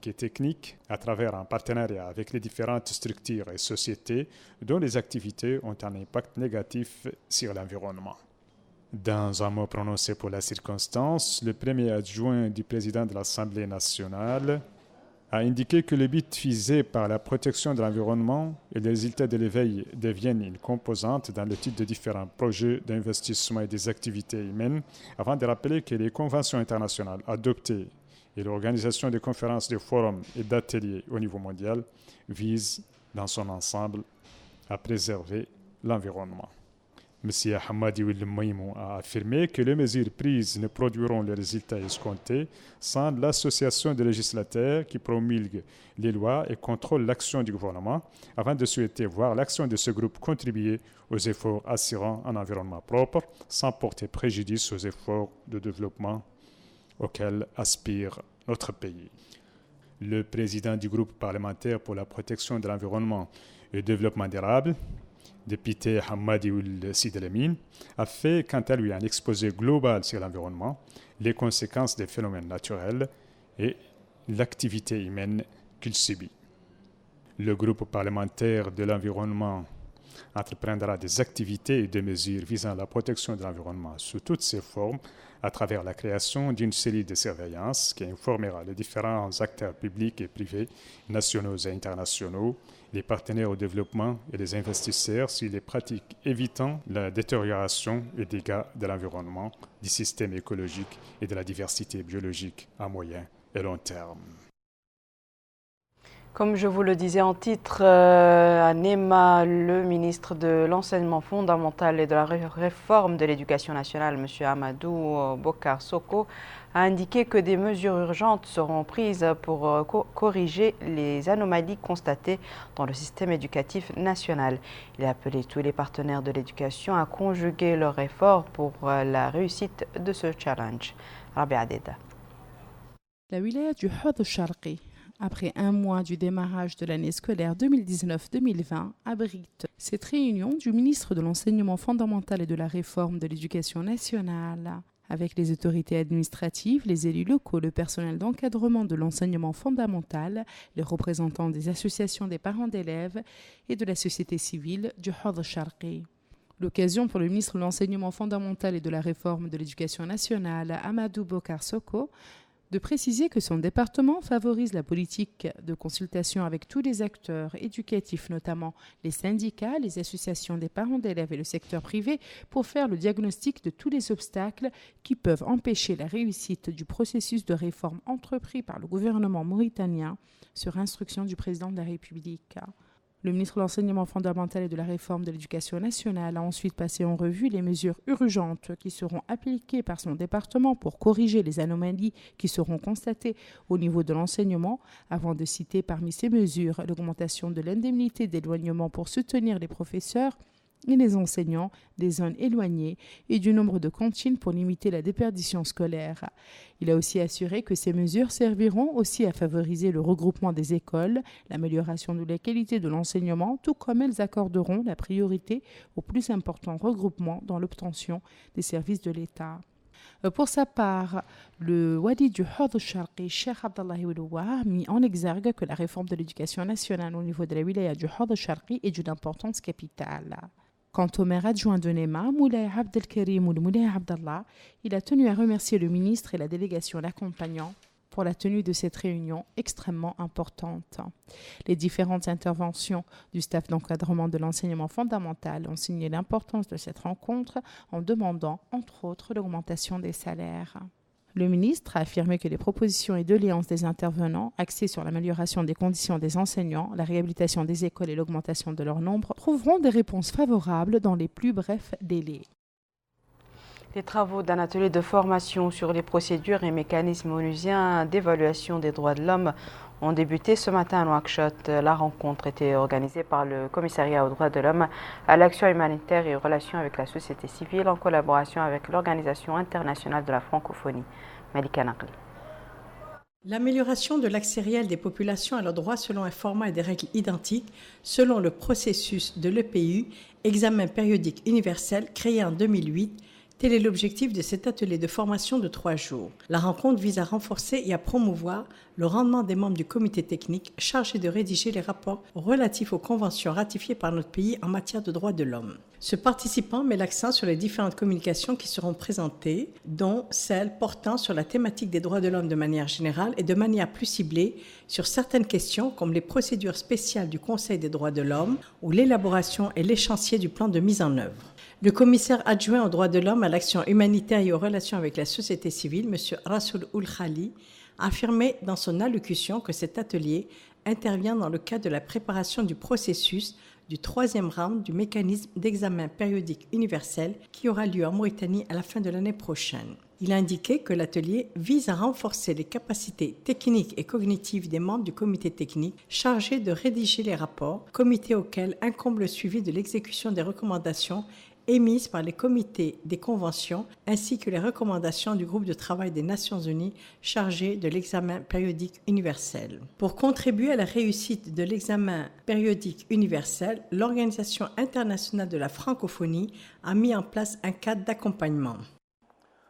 pratiques et techniques à travers un partenariat avec les différentes structures et sociétés dont les activités ont un impact négatif sur l'environnement. Dans un mot prononcé pour la circonstance, le premier adjoint du président de l'Assemblée nationale a indiqué que le but visé par la protection de l'environnement et les résultats de l'éveil deviennent une composante dans le titre de différents projets d'investissement et des activités humaines, avant de rappeler que les conventions internationales adoptées et l'organisation de conférences, de forums et d'ateliers au niveau mondial visent dans son ensemble à préserver l'environnement. M. Hamadi Ouilmoïmou a affirmé que les mesures prises ne produiront les résultats escomptés sans l'association des législateurs qui promulguent les lois et contrôlent l'action du gouvernement, avant de souhaiter voir l'action de ce groupe contribuer aux efforts assurant un environnement propre sans porter préjudice aux efforts de développement auxquels aspire notre pays. Le président du groupe parlementaire pour la protection de l'environnement et le développement durable, député Hamadi Ould Sidelamine, a fait quant à lui un exposé global sur l'environnement, les conséquences des phénomènes naturels et l'activité humaine qu'il subit. Le groupe parlementaire de l'environnement entreprendra des activités et des mesures visant la protection de l'environnement sous toutes ses formes à travers la création d'une cellule de surveillance qui informera les différents acteurs publics et privés, nationaux et internationaux, les partenaires au développement et les investisseurs sur les pratiques évitant la détérioration et dégâts de l'environnement, du système écologique et de la diversité biologique à moyen et long terme. Comme je vous le disais en titre, à Néma, le ministre de l'Enseignement fondamental et de la réforme de l'éducation nationale, M. Amadou Bokar Soko, a indiqué que des mesures urgentes seront prises pour corriger les anomalies constatées dans le système éducatif national. Il a appelé tous les partenaires de l'éducation à conjuguer leurs efforts pour la réussite de ce challenge. Rabia Deda. La wilaya du Hod Sharqi, après un mois du démarrage de l'année scolaire 2019-2020, abrite cette réunion du ministre de l'Enseignement fondamental et de la réforme de l'éducation nationale. Avec les autorités administratives, les élus locaux, le personnel d'encadrement de l'enseignement fondamental, les représentants des associations des parents d'élèves et de la société civile du Hod Sharqi. L'occasion pour le ministre de l'Enseignement fondamental et de la réforme de l'éducation nationale, Amadou Bokar Soko, de préciser que son département favorise la politique de consultation avec tous les acteurs éducatifs, notamment les syndicats, les associations des parents d'élèves et le secteur privé, pour faire le diagnostic de tous les obstacles qui peuvent empêcher la réussite du processus de réforme entrepris par le gouvernement mauritanien sur instruction du président de la République. Le ministre de l'Enseignement fondamental et de la réforme de l'éducation nationale a ensuite passé en revue les mesures urgentes qui seront appliquées par son département pour corriger les anomalies qui seront constatées au niveau de l'enseignement, avant de citer parmi ces mesures l'augmentation de l'indemnité d'éloignement pour soutenir les professeurs et les enseignants des zones éloignées et du nombre de cantines pour limiter la déperdition scolaire. Il a aussi assuré que ces mesures serviront aussi à favoriser le regroupement des écoles, l'amélioration de la qualité de l'enseignement, tout comme elles accorderont la priorité aux plus importants regroupements dans l'obtention des services de l'État. Pour sa part, le wali du Hod Sharqi, Cheikh Abdallahi Oulouwa, a mis en exergue que la réforme de l'éducation nationale au niveau de la wilaya du Hod Sharqi est d'une importance capitale. Quant au maire adjoint de Néma, Moulay Abdelkarim ou Moulay Abdallah, il a tenu à remercier le ministre et la délégation l'accompagnant pour la tenue de cette réunion extrêmement importante. Les différentes interventions du staff d'encadrement de l'enseignement fondamental ont signé l'importance de cette rencontre en demandant, entre autres, l'augmentation des salaires. Le ministre a affirmé que les propositions et doléances des intervenants, axées sur l'amélioration des conditions des enseignants, la réhabilitation des écoles et l'augmentation de leur nombre, trouveront des réponses favorables dans les plus brefs délais. Les travaux d'un atelier de formation sur les procédures et mécanismes onusiens d'évaluation des droits de l'homme ont débuté ce matin à Nouakchott. La rencontre était organisée par le Commissariat aux droits de l'homme, à l'action humanitaire et aux relations avec la société civile en collaboration avec l'Organisation internationale de la francophonie. Malika Naqli. L'amélioration de l'accès réel des populations à leurs droits selon un format et des règles identiques selon le processus de l'EPU, examen périodique universel créé en 2008, Tel est l'objectif de cet atelier de formation de 3 jours. La rencontre vise à renforcer et à promouvoir le rendement des membres du comité technique chargé de rédiger les rapports relatifs aux conventions ratifiées par notre pays en matière de droits de l'homme. Ce participant met l'accent sur les différentes communications qui seront présentées, dont celles portant sur la thématique des droits de l'homme de manière générale et de manière plus ciblée sur certaines questions comme les procédures spéciales du Conseil des droits de l'homme ou l'élaboration et l'échéancier du plan de mise en œuvre. Le commissaire adjoint aux droits de l'homme, à l'action humanitaire et aux relations avec la société civile, M. Rasoul Oul-Khali, a affirmé dans son allocution que cet atelier intervient dans le cadre de la préparation du processus du 3e round du mécanisme d'examen périodique universel qui aura lieu en Mauritanie à la fin de l'année prochaine. Il a indiqué que l'atelier vise à renforcer les capacités techniques et cognitives des membres du comité technique chargé de rédiger les rapports, comité auquel incombe le suivi de l'exécution des recommandations émises par les comités des conventions ainsi que les recommandations du groupe de travail des Nations Unies chargé de l'examen périodique universel. Pour contribuer à la réussite de l'examen périodique universel, l'Organisation internationale de la francophonie a mis en place un cadre d'accompagnement.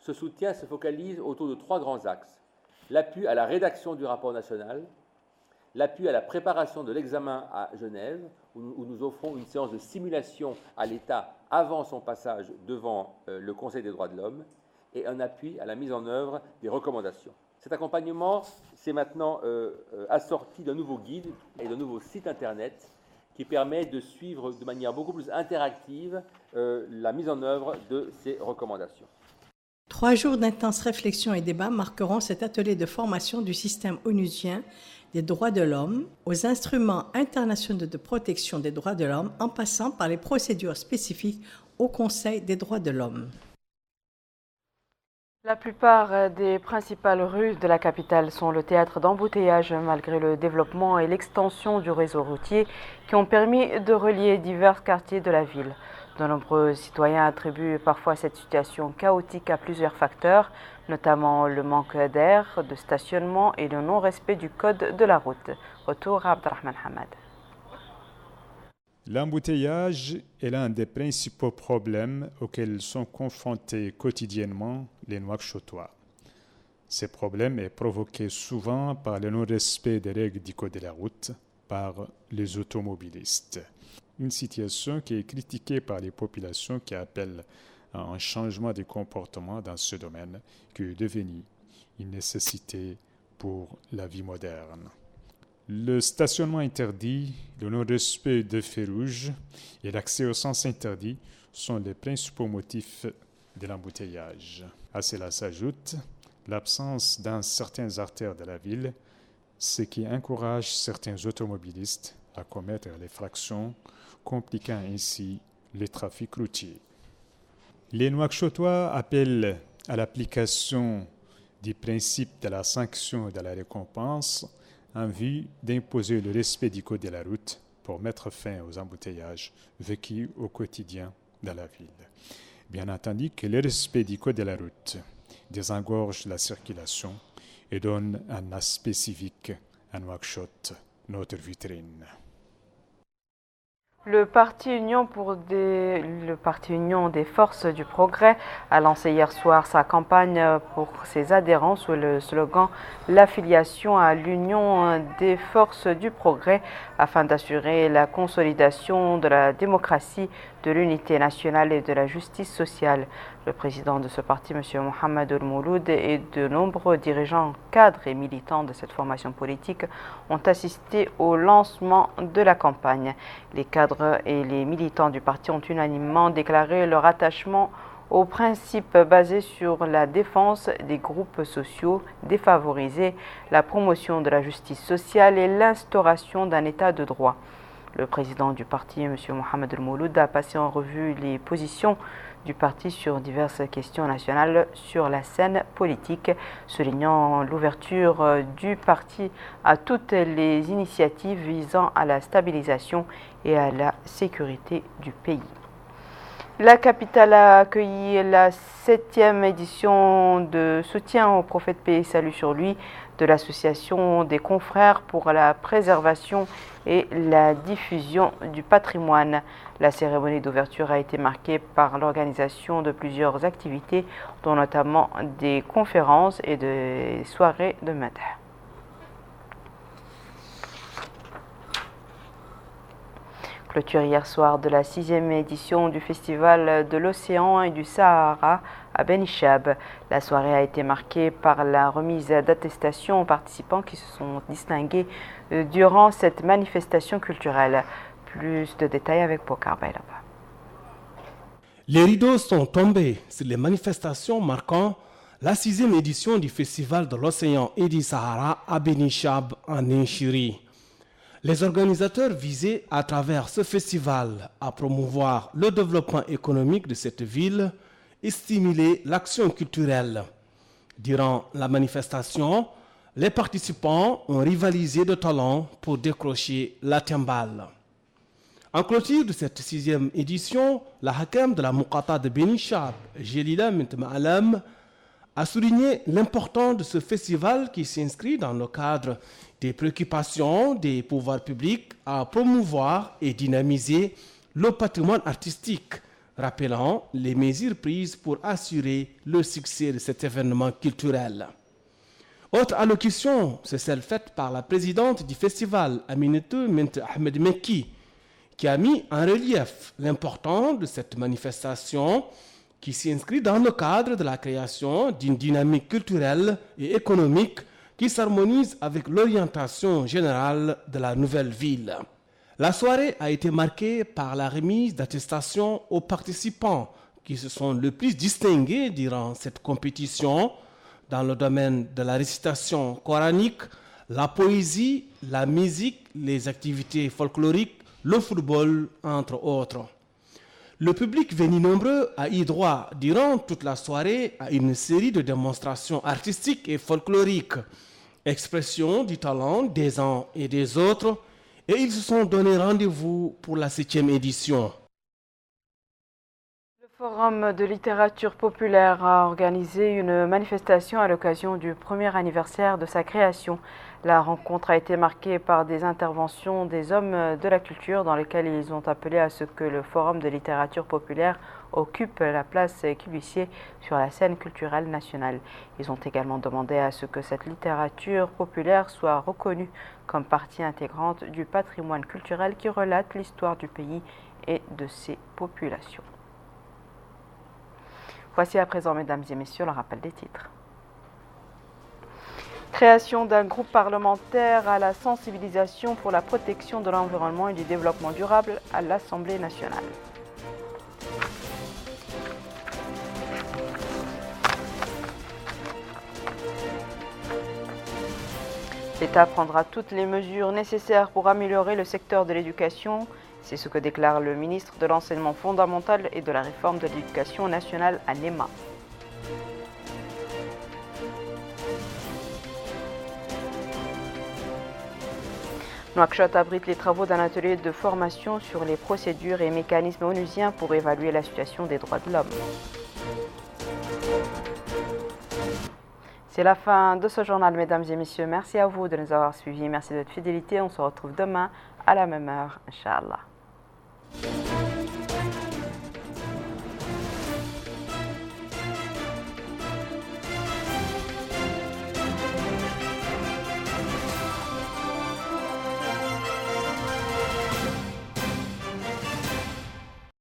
Ce soutien se focalise autour de 3 grands axes. L'appui à la rédaction du rapport national, l'appui à la préparation de l'examen à Genève, où nous offrons une séance de simulation à l'État avant son passage devant le Conseil des droits de l'homme, et un appui à la mise en œuvre des recommandations. Cet accompagnement s'est maintenant assorti d'un nouveau guide et d'un nouveau site internet qui permet de suivre de manière beaucoup plus interactive la mise en œuvre de ces recommandations. 3 jours d'intenses réflexions et débats marqueront cet atelier de formation du système onusien des droits de l'homme aux instruments internationaux de protection des droits de l'homme en passant par les procédures spécifiques au Conseil des droits de l'homme. La plupart des principales rues de la capitale sont le théâtre d'embouteillages malgré le développement et l'extension du réseau routier qui ont permis de relier divers quartiers de la ville. De nombreux citoyens attribuent parfois cette situation chaotique à plusieurs facteurs, notamment le manque d'air, de stationnement et le non-respect du code de la route. Retour à Abdelrahman Hamad. L'embouteillage est l'un des principaux problèmes auxquels sont confrontés quotidiennement les Nouakchotois. Ces problèmes sont provoqués souvent par le non-respect des règles du code de la route par les automobilistes. Une situation qui est critiquée par les populations qui appellent à un changement de comportement dans ce domaine qui est devenu une nécessité pour la vie moderne. Le stationnement interdit, le non-respect des feux rouges et l'accès au sens interdit sont les principaux motifs de l'embouteillage. À cela s'ajoute l'absence dans certaines artères de la ville, ce qui encourage certains automobilistes à commettre les infractions, compliquant ainsi le trafic routier. Les Nouakchotois appellent à l'application du principe de la sanction et de la récompense en vue d'imposer le respect du code de la route pour mettre fin aux embouteillages vécus au quotidien dans la ville. Bien entendu que le respect du code de la route désengorge la circulation et donne un aspect civique à Nouakchott, notre vitrine. Le Parti Union des Forces du Progrès a lancé hier soir sa campagne pour ses adhérents sous le slogan « L'affiliation à l'Union des Forces du Progrès » afin d'assurer la consolidation de la démocratie, de l'unité nationale et de la justice sociale. Le président de ce parti, M. Mohamed Ould-Mouloud, et de nombreux dirigeants, cadres et militants de cette formation politique ont assisté au lancement de la campagne. Les cadres et les militants du parti ont unanimement déclaré leur attachement aux principes basés sur la défense des groupes sociaux défavorisés, la promotion de la justice sociale et l'instauration d'un état de droit. Le président du parti, M. Mohamed Ould-Mouloud, a passé en revue les positions du parti sur diverses questions nationales sur la scène politique, soulignant l'ouverture du parti à toutes les initiatives visant à la stabilisation et à la sécurité du pays. La capitale a accueilli la 7e édition de soutien au prophète paix et salut sur lui de l'association des confrères pour la préservation et la diffusion du patrimoine. La cérémonie d'ouverture a été marquée par l'organisation de plusieurs activités, dont notamment des conférences et des soirées de madh. Clôture hier soir de la 6e édition du Festival de l'Océan et du Sahara à Benichab. La soirée a été marquée par la remise d'attestations aux participants qui se sont distingués durant cette manifestation culturelle. Plus de détails avec Bokar Bailaba. Les rideaux sont tombés sur les manifestations marquant la 6e édition du Festival de l'Océan et du Sahara à Benichab en Inchiri. Les organisateurs visaient à travers ce festival à promouvoir le développement économique de cette ville et stimuler l'action culturelle. Durant la manifestation, les participants ont rivalisé de talent pour décrocher la timbale. En clôture de cette 6e édition, la Hakam de la Muqata de Benichab, Jelila Mint Ma'alam, a souligné l'importance de ce festival qui s'inscrit dans le cadre des préoccupations des pouvoirs publics à promouvoir et dynamiser le patrimoine artistique, rappelant les mesures prises pour assurer le succès de cet événement culturel. Autre allocution, c'est celle faite par la présidente du festival, Aminetou Mint Ahmed Mekki, qui a mis en relief l'importance de cette manifestation qui s'inscrit dans le cadre de la création d'une dynamique culturelle et économique qui s'harmonise avec l'orientation générale de la nouvelle ville. La soirée a été marquée par la remise d'attestations aux participants qui se sont le plus distingués durant cette compétition dans le domaine de la récitation coranique, la poésie, la musique, les activités folkloriques, le football, entre autres. Le public venu nombreux a eu droit durant toute la soirée à une série de démonstrations artistiques et folkloriques, expression du talent des uns et des autres, et ils se sont donné rendez-vous pour la 7e édition. Le Forum de littérature populaire a organisé une manifestation à l'occasion du premier anniversaire de sa création. La rencontre a été marquée par des interventions des hommes de la culture dans lesquelles ils ont appelé à ce que le Forum de littérature populaire occupe la place qu'il lui sied sur la scène culturelle nationale. Ils ont également demandé à ce que cette littérature populaire soit reconnue comme partie intégrante du patrimoine culturel qui relate l'histoire du pays et de ses populations. Voici à présent, mesdames et messieurs, le rappel des titres. Création d'un groupe parlementaire à la sensibilisation pour la protection de l'environnement et du développement durable à l'Assemblée nationale. L'État prendra toutes les mesures nécessaires pour améliorer le secteur de l'éducation. C'est ce que déclare le ministre de l'Enseignement fondamental et de la Réforme de l'Éducation nationale à NEMA. Nouakchott abrite les travaux d'un atelier de formation sur les procédures et mécanismes onusiens pour évaluer la situation des droits de l'homme. C'est la fin de ce journal, mesdames et messieurs. Merci à vous de nous avoir suivis. Merci de votre fidélité. On se retrouve demain à la même heure, Inch'Allah.